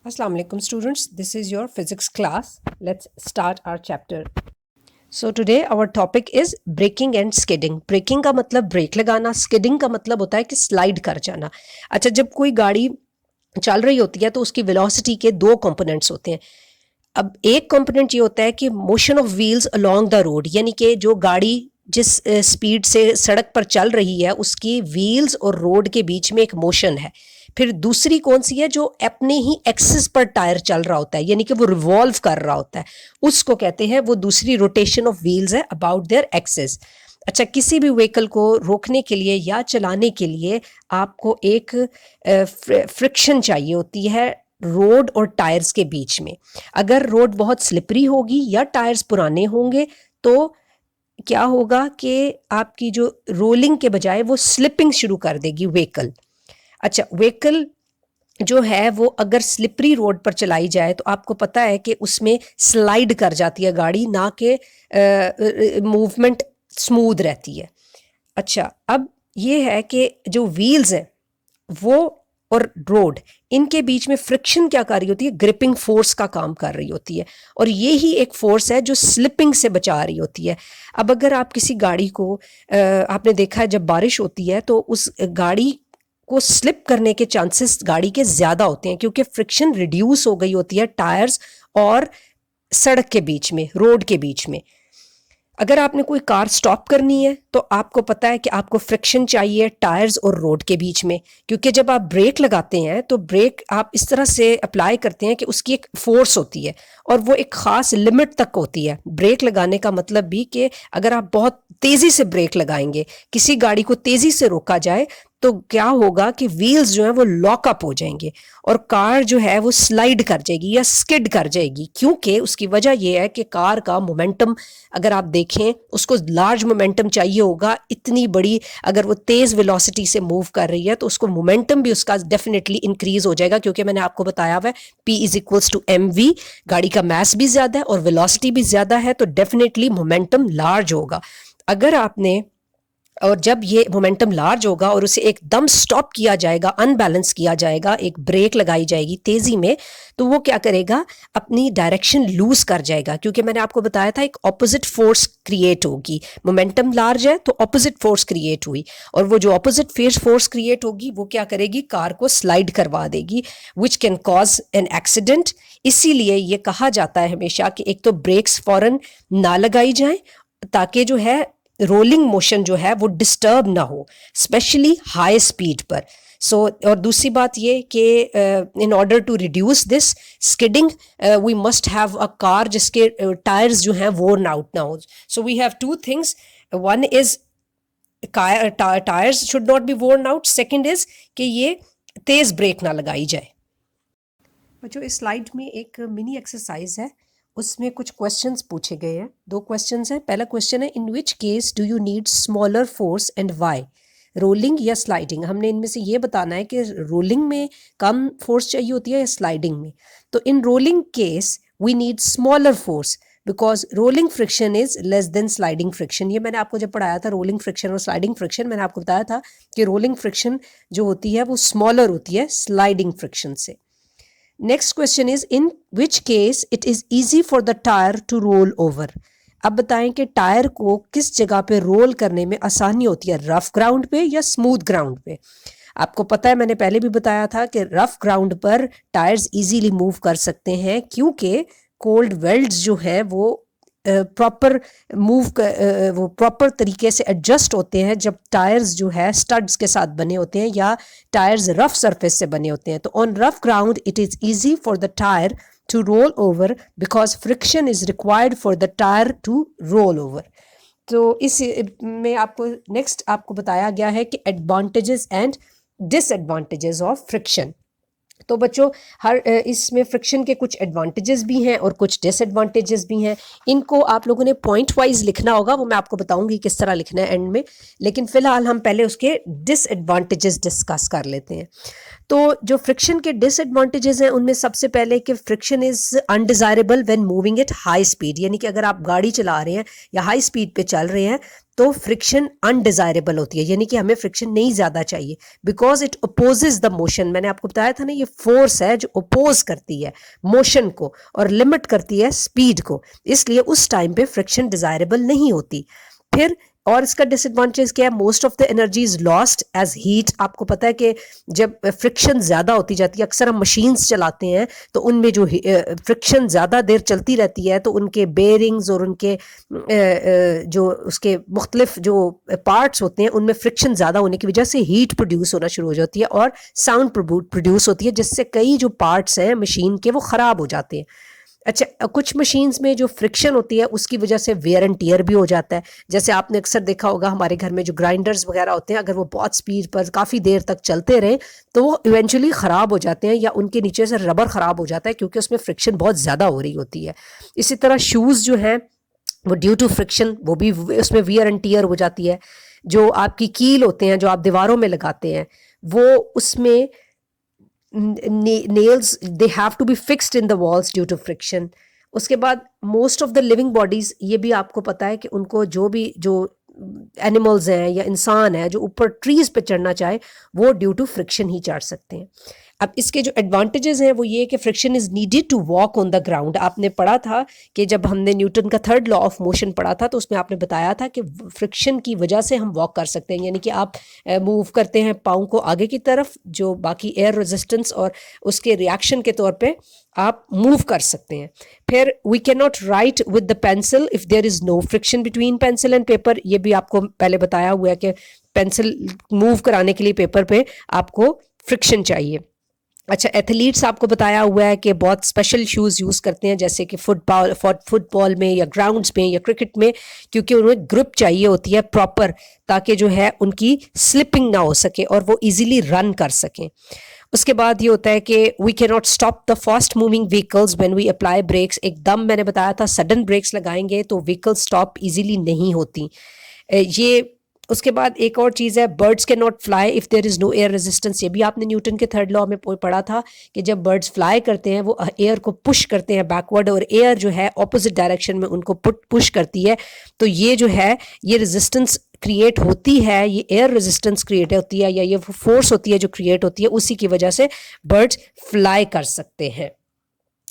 Assalamu alaikum students, this is your physics class. Let's start our chapter. So today our topic is braking and skidding. Braking का मतलब break लगाना, skidding का मतलब होता है कि स्लाइड कर जाना. अच्छा, जब कोई गाड़ी चल रही होती है तो उसकी वेलोसिटी के दो कंपोनेंट्स होते हैं. अब एक कंपोनेंट ये होता है कि motion of wheels along the road, यानी कि जो गाड़ी जिस स्पीड से सड़क पर चल रही है उसकी व्हील्स और रोड के बीच में एक मोशन है. फिर दूसरी कौन सी है, जो अपने ही एक्सिस पर टायर चल रहा होता है, यानी कि वो रिवॉल्व कर रहा होता है, उसको कहते हैं, वो दूसरी रोटेशन ऑफ व्हील्स है अबाउट देयर एक्सिस. अच्छा, किसी भी व्हीकल को रोकने के लिए या चलाने के लिए आपको एक फ्रिक्शन चाहिए होती है रोड और टायर्स के बीच में. अगर रोड बहुत स्लिपरी होगी या टायर्स पुराने होंगे तो क्या होगा कि आपकी जो रोलिंग के बजाय वो स्लिपिंग शुरू कर देगी व्हीकल. अच्छा, व्हीकल जो है वो अगर स्लिपरी रोड पर चलाई जाए तो आपको पता है कि उसमें स्लाइड कर जाती है गाड़ी, ना कि मूवमेंट स्मूथ रहती है. अच्छा, अब ये है कि जो व्हील्स हैं वो और रोड, इनके बीच में फ्रिक्शन क्या कर रही होती है, ग्रिपिंग फोर्स का काम कर रही होती है, और ये ही एक फोर्स है जो स्लिपिंग से बचा रही होती है. अब अगर आप किसी गाड़ी को आपने देखा है जब बारिश होती है तो उस गाड़ी को स्लिप करने के चांसेस गाड़ी के ज़्यादा होते हैं, क्योंकि फ्रिक्शन रिड्यूस हो गई होती है टायर्स और सड़क के बीच में, रोड के बीच में. अगर आपने कोई कार स्टॉप करनी है तो आपको पता है कि आपको फ्रिक्शन चाहिए टायर्स और रोड के बीच में, क्योंकि जब आप ब्रेक लगाते हैं तो ब्रेक आप इस तरह से अप्लाई करते हैं कि उसकी एक फोर्स होती है और वो एक ख़ास लिमिट तक होती है. ब्रेक लगाने का मतलब भी कि अगर आप बहुत तेज़ी से ब्रेक लगाएंगे, किसी गाड़ी को तेज़ी से रोका जाए तो क्या होगा कि व्हील्स जो हैं वो लॉकअप हो जाएंगे और कार जो है वो स्लाइड कर जाएगी या स्किड कर जाएगी. क्योंकि उसकी वजह ये है कि कार का मोमेंटम, अगर आप देखें, उसको लार्ज मोमेंटम चाहिए होगा. इतनी बड़ी अगर वो तेज़ वेलोसिटी से मूव कर रही है तो उसको मोमेंटम भी उसका डेफिनेटली इंक्रीज हो जाएगा, क्योंकि मैंने आपको बताया हुआ है P=mv. गाड़ी का मास भी ज़्यादा है और वेलोसिटी भी ज़्यादा है तो डेफिनेटली मोमेंटम लार्ज होगा. अगर आपने, और जब ये मोमेंटम लार्ज होगा और उसे एकदम स्टॉप किया जाएगा, अनबैलेंस किया जाएगा, एक ब्रेक लगाई जाएगी तेज़ी में, तो वो क्या करेगा, अपनी डायरेक्शन लूज कर जाएगा, क्योंकि मैंने आपको बताया था एक ऑपोजिट फोर्स क्रिएट होगी. मोमेंटम लार्ज है तो ऑपोजिट फोर्स क्रिएट हुई, और वो जो ऑपोजिट फोर्स क्रिएट होगी वो क्या करेगी, कार को स्लाइड करवा देगी, which can cause an accident. इसीलिए ये कहा जाता है हमेशा कि एक तो ब्रेक्स फौरन ना लगाई जाए ताकि जो है रोलिंग मोशन जो है वो डिस्टर्ब ना हो, स्पेशली हाई स्पीड पर. सो और दूसरी बात ये कि in order to reduce this skidding we must have a car जिसके टायर्स जो हैं worn आउट ना हो. So we have two things, one is tyres should not be worn out, second is कि ये तेज़ ब्रेक ना लगाई जाए. बच्चों, इस स्लाइड में एक मिनी एक्सरसाइज है, उसमें कुछ क्वेश्चंस पूछे गए हैं. दो क्वेश्चंस हैं. पहला क्वेश्चन है, in which case do you need smaller force and why, rolling या स्लाइडिंग. हमने इनमें से ये बताना है कि रोलिंग में कम फोर्स चाहिए होती है या स्लाइडिंग में. तो in rolling case we need smaller force because rolling friction is less than sliding friction. ये मैंने आपको जब पढ़ाया था रोलिंग फ्रिक्शन और स्लाइडिंग फ्रिक्शन, मैंने आपको बताया था कि रोलिंग फ्रिक्शन जो होती है वो स्मॉलर होती है स्लाइडिंग फ्रिक्शन से. Next question is, in which case it is easy for the tier two roll over. अब बताएं कि टायर को किस जगह पे रोल करने में आसानी होती है, रफ ग्राउंड पे या स्मूथ ग्राउंड पे. आपको पता है, मैंने पहले भी बताया था कि रफ ग्राउंड पर टायर्स इजीली मूव कर सकते हैं, क्योंकि कोल्ड वेल्ड्स जो हैं वो प्रॉपर वो प्रॉपर तरीके से एडजस्ट होते हैं जब टायर्स जो है स्टड्स के साथ बने होते हैं या टायर्स रफ सरफेस से बने होते हैं. तो on rough ground it is easy for the tier two roll over because friction is required for the tier two roll over. तो इस में आपको नेक्स्ट आपको बताया गया है कि advantages and disadvantages of friction. तो बच्चों, हर इसमें फ्रिक्शन के कुछ एडवांटेजेस भी हैं और कुछ डिसएडवांटेजेस भी हैं. इनको आप लोगों ने पॉइंट वाइज लिखना होगा, वो मैं आपको बताऊंगी किस तरह लिखना है एंड में. लेकिन फिलहाल हम पहले उसके डिसएडवांटेजेस डिस्कस कर लेते हैं. तो जो फ्रिक्शन के डिसएडवांटेजेस हैं उनमें सबसे पहले कि friction is undesirable when moving at high speed, यानी कि अगर आप गाड़ी चला रहे हैं या हाई स्पीड पे चल रहे हैं तो फ्रिक्शन अनडिजायरेबल होती है, यानी कि हमें फ्रिक्शन नहीं ज्यादा चाहिए, because it opposes the motion. मैंने आपको बताया था ना, ये फोर्स है जो अपोज करती है मोशन को और लिमिट करती है स्पीड को, इसलिए उस टाइम पे फ्रिक्शन डिजायरेबल नहीं होती। फिर और इसका डिसएडवांटेज क्या है, most of the energy is lost as heat. आपको पता है कि जब फ्रिक्शन ज़्यादा होती जाती है, अक्सर हम मशीन्स चलाते हैं तो उनमें जो फ्रिक्शन ज़्यादा देर चलती रहती है तो उनके बेरिंग्स और उनके जो उसके मुख्तलिफ जो पार्ट्स होते हैं उनमें फ्रिक्शन ज़्यादा होने की वजह से हीट प्रोड्यूस होना शुरू हो जाती है और साउंड प्रोड्यूस होती है, जिससे कई जो पार्ट्स हैं मशीन के वो ख़राब हो जाते हैं। अच्छा, कुछ मशीन्स में जो फ्रिक्शन होती है उसकी वजह से वेयर एंड टियर भी हो जाता है। जैसे आपने अक्सर देखा होगा हमारे घर में जो ग्राइंडर्स वगैरह होते हैं, अगर वो बहुत स्पीड पर काफ़ी देर तक चलते रहे तो वो इवेंचुअली ख़राब हो जाते हैं, या उनके नीचे से रबर ख़राब हो जाता है क्योंकि उसमें फ्रिक्शन बहुत ज़्यादा हो रही होती है। इसी तरह शूज़ जो हैं वो ड्यू टू फ्रिक्शन वो भी उसमें वियर एंड टियर हो जाती है। जो आपकी कील होते हैं जो आप दीवारों में लगाते हैं वो उसमें nails they have to be fixed in the walls due to friction। उसके बाद most of the living bodies, ये भी आपको पता है कि उनको जो एनिमल्स हैं या इंसान है जो ऊपर ट्रीज पे चढ़ना चाहे वो ड्यू टू फ्रिक्शन ही चढ़ सकते हैं। अब इसके जो एडवांटेजेस हैं वो ये कि friction is needed to walk on the ground. आपने पढ़ा था कि जब हमने न्यूटन का थर्ड लॉ ऑफ मोशन पढ़ा था तो उसमें आपने बताया था कि फ्रिक्शन की वजह से हम वॉक कर सकते हैं, यानी कि आप मूव करते हैं पाँव को आगे की तरफ, जो बाकी एयर रेजिस्टेंस और उसके रिएक्शन के तौर पे आप मूव कर सकते हैं। फिर we can not write with the pencil if there is no friction between pencil and paper. ये भी आपको पहले बताया हुआ है कि पेंसिल मूव कराने के लिए पेपर पे आपको फ्रिक्शन चाहिए। अच्छा, एथलीट्स आपको बताया हुआ है कि बहुत स्पेशल शूज़ यूज़ करते हैं, जैसे कि फुटबॉल में या ग्राउंड्स में या क्रिकेट में, क्योंकि उन्हें ग्रिप चाहिए होती है प्रॉपर, ताकि जो है उनकी स्लिपिंग ना हो सके और वो इजीली रन कर सकें। उसके बाद ये होता है कि we can not stop the fast moving vehicles when we apply brakes. एकदम मैंने बताया था सडन ब्रेक्स लगाएंगे तो व्हीकल स्टॉप इजीली नहीं होती। ये उसके बाद एक और चीज़ है, birds can not fly if there is no air resistance. ये भी आपने न्यूटन के थर्ड लॉ में पढ़ा था कि जब बर्ड्स फ्लाई करते हैं वो एयर को पुश करते हैं बैकवर्ड, और एयर जो है ऑपोजिट डायरेक्शन में उनको पुश करती है। तो ये जो है ये रेजिस्टेंस क्रिएट होती है, ये एयर रेजिस्टेंस क्रिएट होती है या ये फोर्स होती है जो क्रिएट होती है, उसी की वजह से बर्ड्स फ्लाई कर सकते हैं।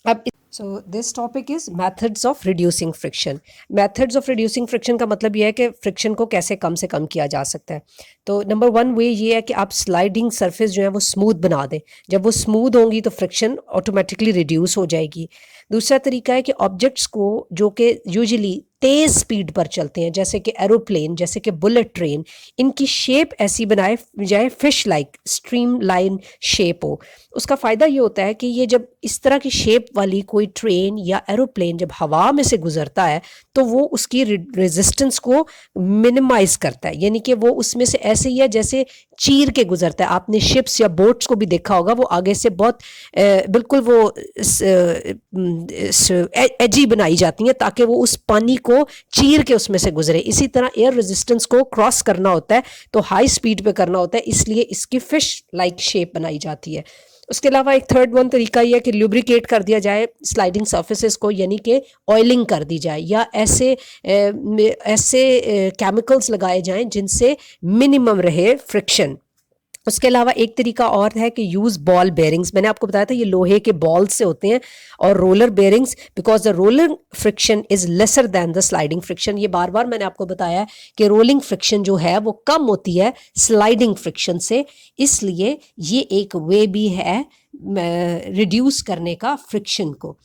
अब so this topic is methods of reducing friction. Methods of reducing friction का मतलब ये है कि फ्रिक्शन को कैसे कम से कम किया जा सकता है। तो नंबर वन वे ये है कि आप स्लाइडिंग सरफेस जो है वो स्मूथ बना दें। जब वो स्मूथ होंगी तो फ्रिक्शन ऑटोमेटिकली रिड्यूस हो जाएगी। दूसरा तरीका है कि ऑब्जेक्ट्स को जो कि यूजुअली तेज़ स्पीड पर चलते हैं, जैसे कि एरोप्लेन, जैसे कि बुलेट ट्रेन, इनकी शेप ऐसी बनाए जाए fish like stream line shape हो। उसका फ़ायदा ये होता है कि ये जब इस तरह की शेप वाली कोई ट्रेन या एरोप्लेन जब हवा में से गुजरता है तो वो उसकी रेजिस्टेंस को मिनिमाइज करता है, यानी कि वो उसमें से ऐसे ही है जैसे चीर के गुजरता है। आपने शिप्स या बोट्स को भी देखा होगा, वो आगे से बहुत बिल्कुल वो एजी बनाई जाती हैं ताकि वो उस पानी को चीर के उसमें से गुजरे। इसी तरह एयर रेजिस्टेंस को क्रॉस करना होता है तो हाई स्पीड पे करना होता है, इसलिए इसकी फिश लाइक शेप बनाई जाती है। उसके अलावा एक थर्ड वन तरीका यह है कि ल्यूब्रिकेट कर दिया जाए स्लाइडिंग सर्फेसेस को, यानी कि ऑयलिंग कर दी जाए, या ऐसे केमिकल्स लगाए जाएं जिनसे मिनिमम रहे फ्रिक्शन। उसके अलावा एक तरीका और है कि यूज़ बॉल बेयरिंग्स। मैंने आपको बताया था ये लोहे के बॉल से होते हैं, और roller bearings, because the roller friction is lesser than the sliding friction. ये बार बार मैंने आपको बताया कि रोलिंग फ्रिक्शन जो है वो कम होती है स्लाइडिंग फ्रिक्शन से, इसलिए ये एक वे भी है रिड्यूस करने का फ्रिक्शन को।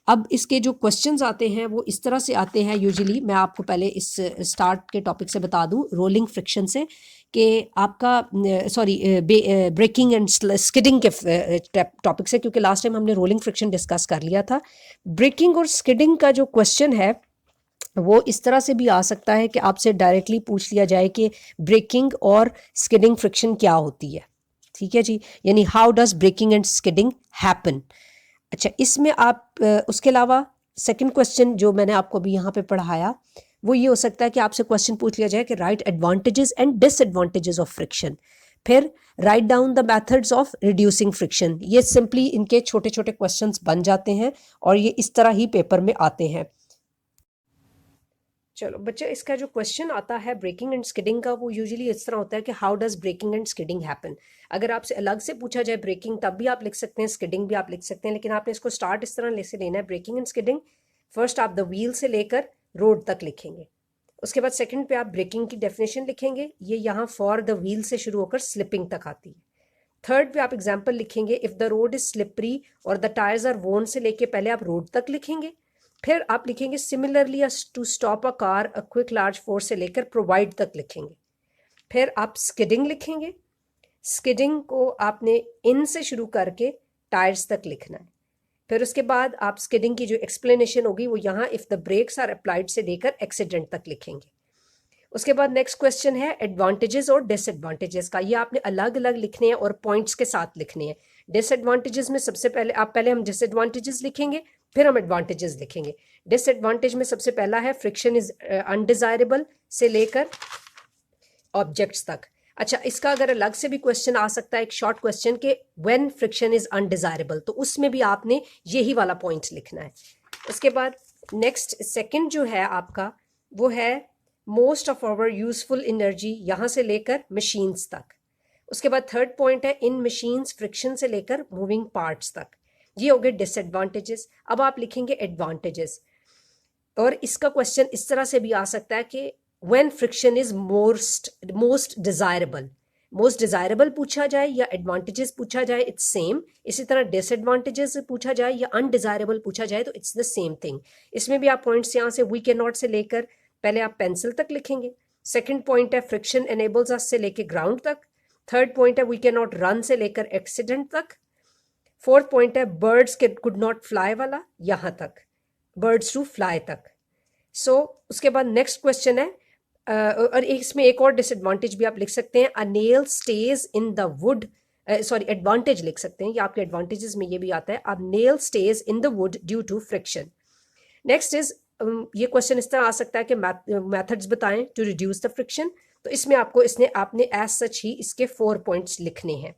अब इसके जो क्वेश्चंस आते हैं वो इस तरह से आते हैं यूजुअली। मैं आपको पहले इस स्टार्ट के टॉपिक से बता दूं, रोलिंग फ्रिक्शन से, कि आपका ब्रेकिंग एंड स्किडिंग के टॉपिक से, क्योंकि लास्ट टाइम हमने रोलिंग फ्रिक्शन डिस्कस कर लिया था। ब्रेकिंग और स्किडिंग का जो क्वेश्चन है वो इस तरह से भी आ सकता है कि आपसे डायरेक्टली पूछ लिया जाए कि ब्रेकिंग और स्किडिंग फ्रिक्शन क्या होती है। ठीक है जी, यानी how does braking and skidding happen. अच्छा, इसमें आप उसके अलावा सेकंड क्वेश्चन जो मैंने आपको अभी यहाँ पे पढ़ाया वो ये हो सकता है कि आपसे क्वेश्चन पूछ लिया जाए कि write advantages and disadvantages of friction. फिर write down the methods of reducing friction. ये सिंपली इनके छोटे छोटे क्वेश्चंस बन जाते हैं और ये इस तरह ही पेपर में आते हैं। चलो बच्चे, इसका जो क्वेश्चन आता है ब्रेकिंग एंड स्किडिंग का, वो यूजुअली इस तरह होता है कि how does braking and skidding happen. अगर आपसे अलग से पूछा जाए ब्रेकिंग, तब भी आप लिख सकते हैं, स्किडिंग भी आप लिख सकते हैं, लेकिन आपने इसको स्टार्ट इस तरह से लेना है, ब्रेकिंग एंड स्किडिंग। फर्स्ट आप द व्हील से लेकर रोड तक लिखेंगे, उसके बाद सेकंड पे आप ब्रेकिंग की डेफिनेशन लिखेंगे, ये यहाँ फॉर द व्हील से शुरू होकर स्लिपिंग तक आती है। थर्ड पे आप एग्जाम्पल लिखेंगे, if the road is slippery और द टायर्स आर वोन से लेके पहले आप रोड तक लिखेंगे, फिर आप लिखेंगे similarly to stop a car a quick large force से लेकर प्रोवाइड तक लिखेंगे। फिर आप स्किडिंग लिखेंगे, स्किडिंग को आपने इन से शुरू करके टायर्स तक लिखना है। फिर उसके बाद आप स्किडिंग की जो एक्सप्लेनेशन होगी वो यहाँ if the brakes are applied से लेकर एक्सीडेंट तक लिखेंगे। उसके बाद नेक्स्ट क्वेश्चन है एडवांटेजेस और डिसएडवांटेजेस का, ये आपने अलग अलग लिखने हैं और पॉइंट्स के साथ लिखने हैं। डिसएडवांटेजेस में सबसे पहले हम डिसएडवांटेजेस लिखेंगे, फिर हम एडवांटेजेस लिखेंगे। डिसएडवांटेज में सबसे पहला है फ्रिक्शन इज अनडिजायरेबल से लेकर ऑब्जेक्ट्स तक। अच्छा, इसका अगर अलग से भी क्वेश्चन आ सकता है, एक शॉर्ट क्वेश्चन के व्हेन फ्रिक्शन इज अनडिजायरेबल, तो उसमें भी आपने यही वाला पॉइंट लिखना है। उसके बाद नेक्स्ट सेकंड जो है आपका, वो है most of our useful energy, यहाँ से लेकर मशीन्स तक। उसके बाद थर्ड पॉइंट है इन मशीन्स फ्रिक्शन से लेकर मूविंग पार्ट्स तक। ये हो गए डिसएडवांटेजेस। अब आप लिखेंगे एडवांटेजेस, और इसका क्वेश्चन इस तरह से भी आ सकता है कि when friction is most desirable पूछा जाए या एडवांटेजेस पूछा जाए, इट्स सेम। इसी तरह डिसएडवांटेजेस पूछा जाए या अनडिजायरेबल पूछा जाए तो इट्स द सेम थिंग। इसमें भी आप पॉइंट्स यहाँ से वी कैन नॉट से लेकर पहले आप पेंसिल तक लिखेंगे। सेकंड पॉइंट है फ्रिक्शन एनेबल्स अस से लेकर ग्राउंड तक। थर्ड पॉइंट है वी कैन नॉट रन से लेकर एक्सीडेंट तक। फोर्थ पॉइंट है बर्ड्स कुड नॉट फ्लाई वाला, यहाँ तक बर्ड्स टू फ्लाई तक। सो उसके बाद नेक्स्ट क्वेश्चन है, और इसमें एक और डिसएडवांटेज भी आप लिख सकते हैं, अ nail stage in the would, sorry advantage लिख सकते हैं, ये आपके एडवांटेजेस में ये भी आता है, a nail stage in the wood due to friction. Next is, ये क्वेश्चन इस तरह आ सकता है कि मेथड्स बताएं टू रिड्यूस द फ्रिक्शन, तो इसमें आपने एज सच ही इसके 4 पॉइंट्स लिखने हैं।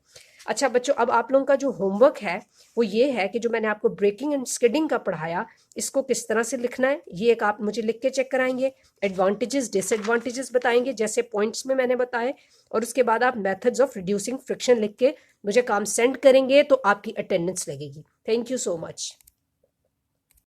अच्छा बच्चों, अब आप लोगों का जो होमवर्क है वो ये है कि जो मैंने आपको ब्रेकिंग एंड स्किडिंग का पढ़ाया, इसको किस तरह से लिखना है, ये एक आप मुझे लिख के चेक कराएंगे। एडवांटेजेस डिसएडवांटेजेस बताएंगे जैसे पॉइंट्स में मैंने बताए, और उसके बाद आप मेथड्स ऑफ रिड्यूसिंग फ्रिक्शन लिख के मुझे काम सेंड करेंगे, तो आपकी अटेंडेंस लगेगी। Thank you so much.